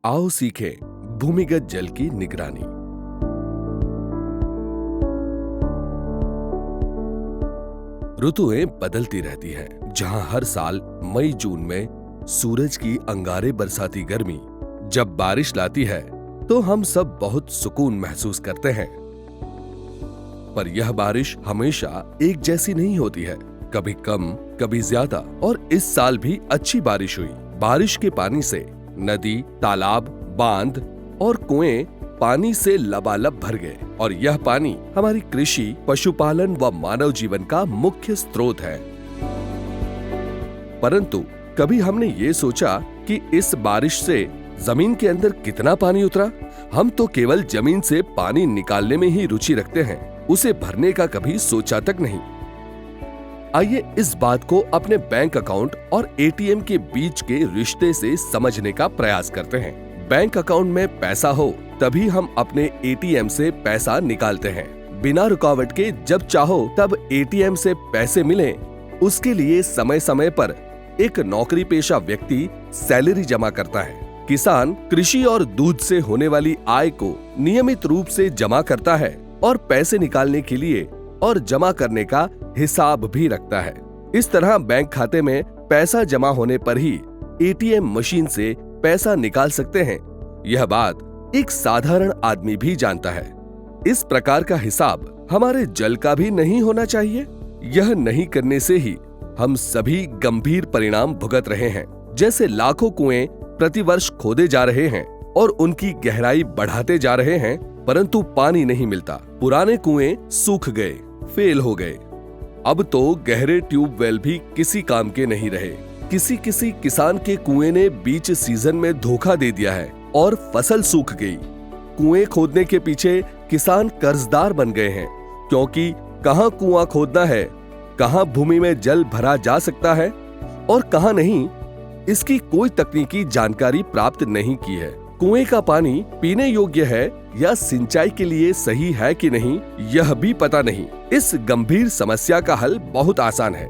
आओ सीखें भूमिगत जल की निगरानी। ऋतुएं बदलती रहती हैं, जहां हर साल मई जून में सूरज की अंगारे बरसाती गर्मी जब बारिश लाती है तो हम सब बहुत सुकून महसूस करते हैं। पर यह बारिश हमेशा एक जैसी नहीं होती है, कभी कम कभी ज्यादा। और इस साल भी अच्छी बारिश हुई। बारिश के पानी से नदी, तालाब, बांध और कुएं पानी से लबालब भर गए और यह पानी हमारी कृषि, पशुपालन व मानव जीवन का मुख्य स्रोत है। परंतु कभी हमने ये सोचा कि इस बारिश से जमीन के अंदर कितना पानी उतरा? हम तो केवल जमीन से पानी निकालने में ही रुचि रखते हैं, उसे भरने का कभी सोचा तक नहीं। आइए इस बात को अपने बैंक अकाउंट और एटीएम के बीच के रिश्ते से समझने का प्रयास करते हैं। बैंक अकाउंट में पैसा हो तभी हम अपने एटीएम से पैसा निकालते हैं। बिना रुकावट के जब चाहो तब एटीएम से पैसे मिले, उसके लिए समय समय पर एक नौकरी पेशा व्यक्ति सैलरी जमा करता है। किसान कृषि और दूध से होने वाली आय को नियमित रूप से जमा करता है और पैसे निकालने के लिए और जमा करने का हिसाब भी रखता है। इस तरह बैंक खाते में पैसा जमा होने पर ही एटीएम मशीन से पैसा निकाल सकते हैं। यह बात एक साधारण आदमी भी जानता है। इस प्रकार का हिसाब हमारे जल का भी नहीं होना चाहिए। यह नहीं करने से ही हम सभी गंभीर परिणाम भुगत रहे हैं। जैसे लाखों कुएं प्रतिवर्ष खोदे जा रहे हैं और उनकी गहराई बढ़ाते जा रहे हैं, परंतु पानी नहीं मिलता। पुराने कुएं सूख गए, फेल हो गए। अब तो गहरे ट्यूबवेल भी किसी काम के नहीं रहे। किसी किसान के कुएं ने बीच सीजन में धोखा दे दिया है और फसल सूख गई। कुएं खोदने के पीछे किसान कर्जदार बन गए हैं, क्योंकि कहां कुआं खोदना है, कहां भूमि में जल भरा जा सकता है और कहां नहीं, इसकी कोई तकनीकी जानकारी प्राप्त नहीं की है। कुएं का पानी पीने योग्य है या सिंचाई के लिए सही है कि नहीं, यह भी पता नहीं। इस गंभीर समस्या का हल बहुत आसान है।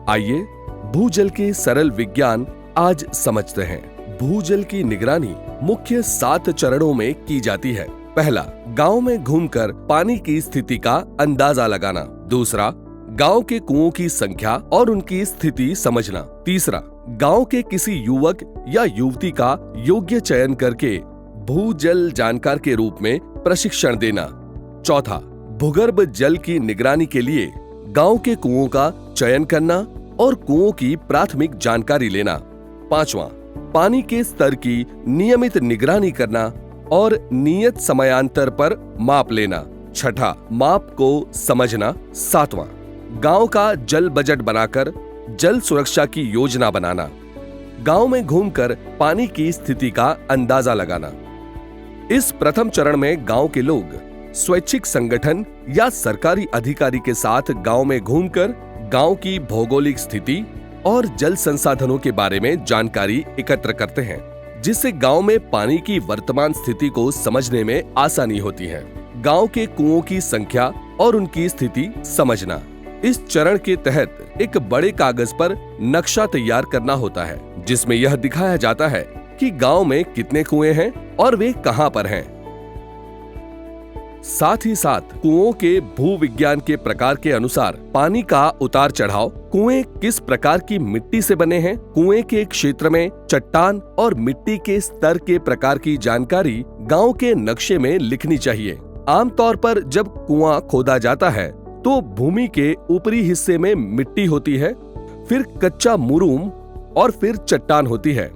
आइए भूजल के सरल विज्ञान आज समझते हैं। भूजल की निगरानी मुख्य 7 चरणों में की जाती है। पहला, गांव में घूमकर पानी की स्थिति का अंदाजा लगाना। दूसरा, गांव के कुओं की संख्या और उनकी स्थिति समझना। तीसरा, गांव के किसी युवक या युवती का योग्य चयन करके भूजल जानकार के रूप में प्रशिक्षण देना। चौथा, भूगर्भ जल की निगरानी के लिए गांव के कुओं का चयन करना और कुओं की प्राथमिक जानकारी लेना। पांचवा, पानी के स्तर की नियमित निगरानी करना और नियत समयांतर पर माप लेना। छठा, माप को समझना। सातवां, गांव का जल बजट बनाकर जल सुरक्षा की योजना बनाना। गांव में घूमकर पानी की स्थिति का अंदाजा लगाना। इस प्रथम चरण में गांव के लोग स्वैच्छिक संगठन या सरकारी अधिकारी के साथ गांव में घूमकर गांव की भौगोलिक स्थिति और जल संसाधनों के बारे में जानकारी एकत्र करते हैं, जिससे गांव में पानी की वर्तमान स्थिति को समझने में आसानी होती है। गांव के कुओं की संख्या और उनकी स्थिति समझना। इस चरण के तहत एक बड़े कागज पर नक्शा तैयार करना होता है, जिसमें यह दिखाया जाता है कि गांव में कितने कुएं हैं और वे कहां पर हैं। साथ ही साथ कुओं के भूविज्ञान के प्रकार के अनुसार पानी का उतार चढ़ाव, कुएं किस प्रकार की मिट्टी से बने हैं, कुएं के क्षेत्र में चट्टान और मिट्टी के स्तर के प्रकार की जानकारी गांव के नक्शे में लिखनी चाहिए। आमतौर पर जब कुआं खोदा जाता है तो भूमि के ऊपरी हिस्से में मिट्टी होती है, फिर कच्चा मुरूम और फिर चट्टान होती है।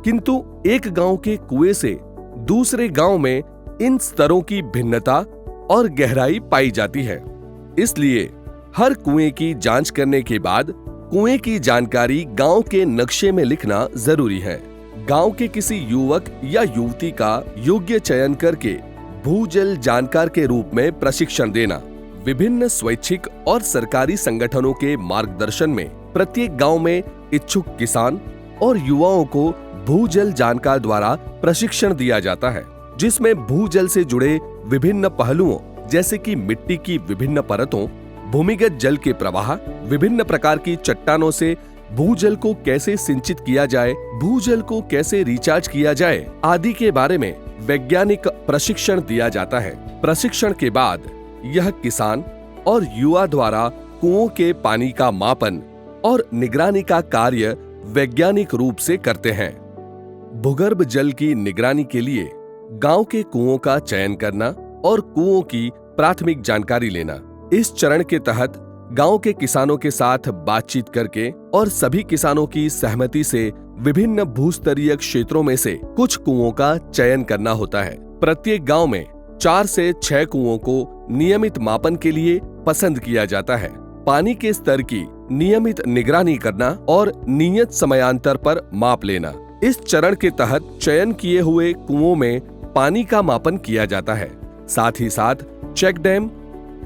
किंतु एक गांव के कुएं से दूसरे गांव में इन स्तरों की भिन्नता और गहराई पाई जाती है। इसलिए हर कुएं की जांच करने के बाद कुएं की जानकारी गांव के नक्शे में लिखना जरूरी है। गांव के किसी युवक या युवती का योग्य चयन करके भूजल जानकार के रूप में प्रशिक्षण देना। विभिन्न स्वैच्छिक और सरकारी संगठनों के मार्गदर्शन में प्रत्येक गांव में इच्छुक किसान और युवाओं को भूजल जानकार द्वारा प्रशिक्षण दिया जाता है, जिसमें भूजल से जुड़े विभिन्न पहलुओं जैसे कि मिट्टी की विभिन्न परतों, भूमिगत जल के प्रवाह, विभिन्न प्रकार की चट्टानों से भूजल को कैसे सिंचित किया जाए, भूजल को कैसे रिचार्ज किया जाए आदि के बारे में वैज्ञानिक प्रशिक्षण दिया जाता है। प्रशिक्षण के बाद यह किसान और युवा द्वारा कुओं के पानी का मापन और निगरानी का कार्य वैज्ञानिक रूप से करते हैं। भूगर्भ जल की निगरानी के लिए गांव के कुओं का चयन करना और कुओं की प्राथमिक जानकारी लेना। इस चरण के तहत गांव के किसानों के साथ बातचीत करके और सभी किसानों की सहमति से विभिन्न भूस्तरीय क्षेत्रों में से कुछ कुओं का चयन करना होता है। प्रत्येक गांव में 4 से 6 कुओं को नियमित मापन के लिए पसंद किया जाता है। पानी के स्तर की नियमित निगरानी करना और नियत समयांतर पर माप लेना। इस चरण के तहत चयन किए हुए कुओं में पानी का मापन किया जाता है। साथ ही साथ चेक डैम,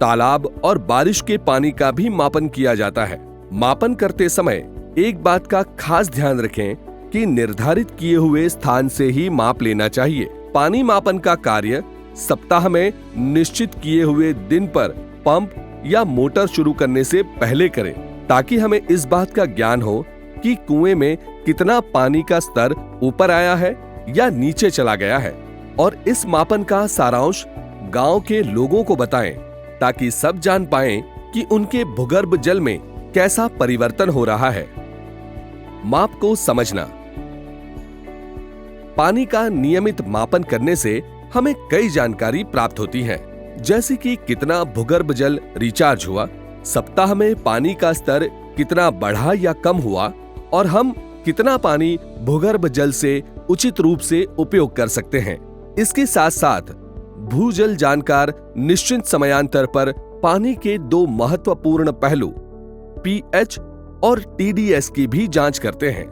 तालाब और बारिश के पानी का भी मापन किया जाता है। मापन करते समय एक बात का खास ध्यान रखें कि निर्धारित किए हुए स्थान से ही माप लेना चाहिए। पानी मापन का कार्य सप्ताह में निश्चित किए हुए दिन पर पंप या मोटर शुरू करने से पहले करें, ताकि हमें इस बात का ज्ञान हो कि कुएं में कितना पानी का स्तर ऊपर आया है या नीचे चला गया है, और इस मापन का सारांश गांव के लोगों को बताएं, ताकि सब जान पाएं कि उनके भूगर्भ जल में कैसा परिवर्तन हो रहा है। माप को समझना। पानी का नियमित मापन करने से हमें कई जानकारी प्राप्त होती है, जैसे कि कितना भूगर्भ जल रिचार्ज हुआ, सप्ताह में पानी का स्तर कितना बढ़ा या कम हुआ, और हम कितना पानी भूगर्भ जल से उचित रूप से उपयोग कर सकते हैं। इसके साथ साथ भूजल जानकार निश्चित समयांतर पर पानी के 2 महत्वपूर्ण पहलू पीएच और टीडीएस की भी जांच करते हैं।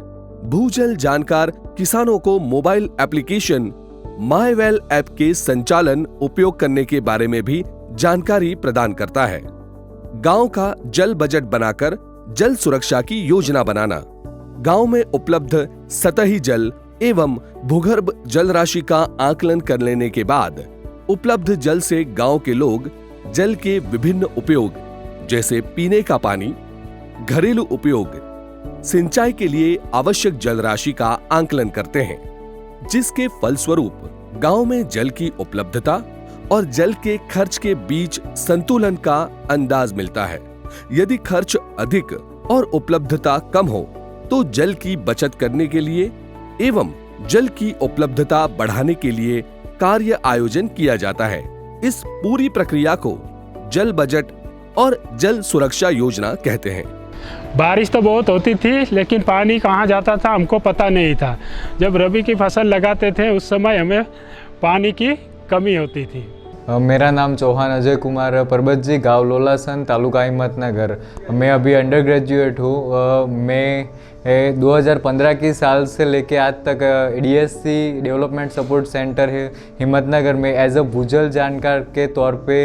भूजल जानकार किसानों को mobile application my well app के संचालन उपयोग करने के बारे में भी जानकारी प्रदान करता है। गांव का जल बजट बनाकर जल सुरक्षा की योजना बनाना। गांव में उपलब्ध सतही जल एवं भूगर्भ जल राशि का आकलन कर लेने के बाद उपलब्ध जल से गांव के लोग जल के विभिन्न उपयोग जैसे पीने का पानी, घरेलू उपयोग, सिंचाई के लिए आवश्यक जल राशि का आकलन करते हैं, जिसके फलस्वरूप गांव में जल की उपलब्धता और जल के खर्च के बीच संतुलन का अंदाज मिलता है। यदि खर्च अधिक और उपलब्धता कम हो तो जल की बचत करने के लिए एवं जल की उपलब्धता बढ़ाने के लिए कार्य आयोजन किया जाता है। इस पूरी प्रक्रिया को जल बजट और जल सुरक्षा योजना कहते हैं। बारिश तो बहुत होती थी, लेकिन पानी कहाँ जाता था हमको पता नहीं था। जब रबी की फसल लगाते थे उस समय हमें पानी की कमी होती थी। मेरा नाम चौहान अजय कुमार परबत जी, गाँव लोलासन, तालुका हिम्मतनगर। मैं अभी अंडर ग्रेजुएट हूँ। मैं 2015 की साल से लेके आज तक डीएससी डेवलपमेंट सपोर्ट सेंटर है हिम्मतनगर में एज अ भूजल जानकार के तौर पे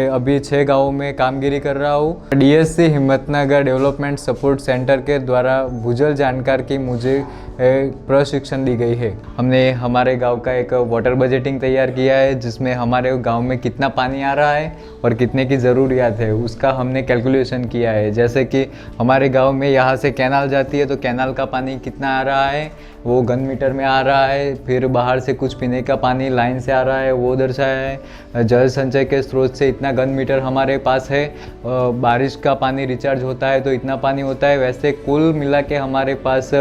अभी 6 गाँवों में कामगिरी कर रहा हूँ। DSC Himmatnagar development support centre के द्वारा भूजल जानकार की मुझे प्रशिक्षण दी गई है। हमने हमारे गांव का एक वाटर बजटिंग तैयार किया है, जिसमें हमारे गांव में कितना पानी आ रहा है और कितने की ज़रूरियात है उसका हमने कैलकुलेशन किया है। जैसे कि हमारे गांव में यहाँ से कैनाल जाती है तो कैनाल का पानी कितना आ रहा है वो घन मीटर में आ रहा है। फिर बाहर से कुछ पीने का पानी लाइन से आ रहा है वो दर्शाया है। जल संचय के स्रोत से इतना घन मीटर हमारे पास है। बारिश का पानी रिचार्ज होता है तो इतना पानी होता है। वैसे कुल मिला के हमारे पास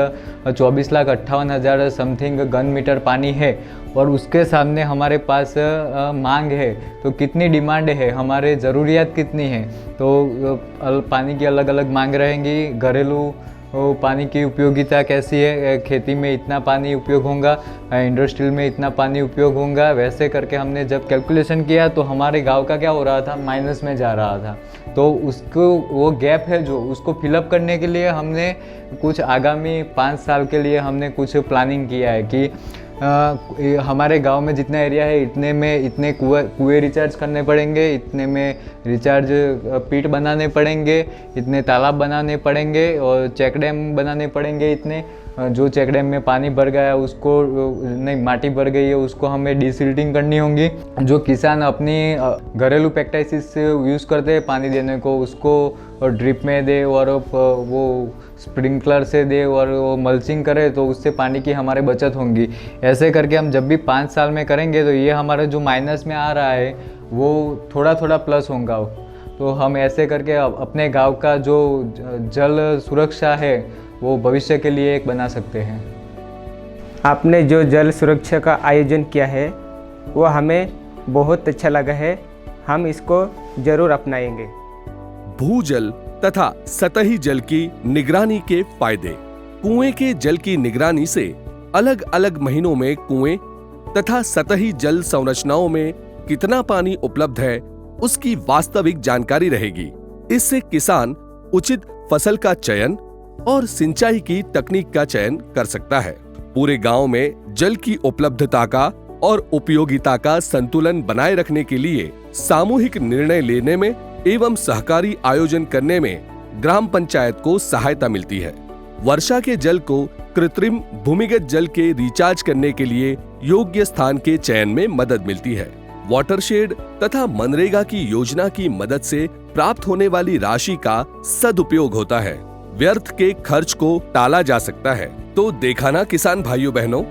24,58,000 समथिंग घन मीटर पानी है। और उसके सामने हमारे पास मांग है तो कितनी डिमांड है, हमारे ज़रूरियात कितनी है। तो पानी की अलग अलग मांग रहेंगी। घरेलू पानी की उपयोगिता कैसी है, खेती में इतना पानी उपयोग होगा, इंडस्ट्रियल में इतना पानी उपयोग होगा। वैसे करके हमने जब कैलकुलेशन किया तो हमारे गांव का क्या हो रहा था, माइनस में जा रहा था। तो उसको वो गैप है जो उसको फिलअप करने के लिए हमने कुछ आगामी 5 साल के लिए हमने कुछ प्लानिंग किया है कि हमारे गांव में जितना एरिया है इतने में इतने कुएं रिचार्ज करने पड़ेंगे, इतने में रिचार्ज पीट बनाने पड़ेंगे, इतने तालाब बनाने पड़ेंगे और चेक डैम बनाने पड़ेंगे इतने। जो चेक डैम में पानी भर गया है उसको नहीं माटी भर गई है उसको हमें डिसिल्टिंग करनी होगी। जो किसान अपनी घरेलू प्रैक्टिसेस से यूज़ करते हैं पानी देने को उसको ड्रिप में दे और वो स्प्रिंकलर से दे और वो मल्चिंग करे तो उससे पानी की हमारे बचत होंगी। ऐसे करके हम जब भी 5 साल में करेंगे तो ये हमारा जो माइनस में आ रहा है वो थोड़ा थोड़ा प्लस होगा। तो हम ऐसे करके अपने गांव का जो जल सुरक्षा है वो भविष्य के लिए एक बना सकते हैं। आपने जो जल सुरक्षा का आयोजन किया है वो हमें बहुत अच्छा लगा है, हम इसको जरूर अपनाएंगे। भूजल तथा सतही जल की निगरानी के फायदे। कुएं के जल की निगरानी से अलग अलग महीनों में कुएं तथा सतही जल संरचनाओं में कितना पानी उपलब्ध है उसकी वास्तविक जानकारी रहेगी। इससे किसान उचित फसल का चयन और सिंचाई की तकनीक का चयन कर सकता है। पूरे गांव में जल की उपलब्धता का और उपयोगिता का संतुलन बनाए रखने के लिए सामूहिक निर्णय लेने में एवं सहकारी आयोजन करने में ग्राम पंचायत को सहायता मिलती है। वर्षा के जल को कृत्रिम भूमिगत जल के रिचार्ज करने के लिए योग्य स्थान के चयन में मदद मिलती है। वाटरशेड तथा मनरेगा की योजना की मदद से प्राप्त होने वाली राशि का सदुपयोग होता है। व्यर्थ के खर्च को टाला जा सकता है। तो देखा ना किसान भाइयों बहनों,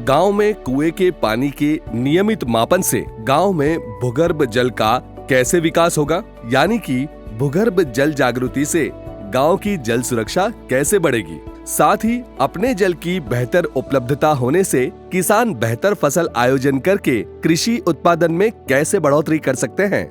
गांव में कुएं के पानी के नियमित मापन से गांव में भूगर्भ जल का कैसे विकास होगा, यानी कि भूगर्भ जल जागृति से गांव की जल सुरक्षा कैसे बढ़ेगी। साथ ही अपने जल की बेहतर उपलब्धता होने से किसान बेहतर फसल आयोजन करके कृषि उत्पादन में कैसे बढ़ोतरी कर सकते हैं।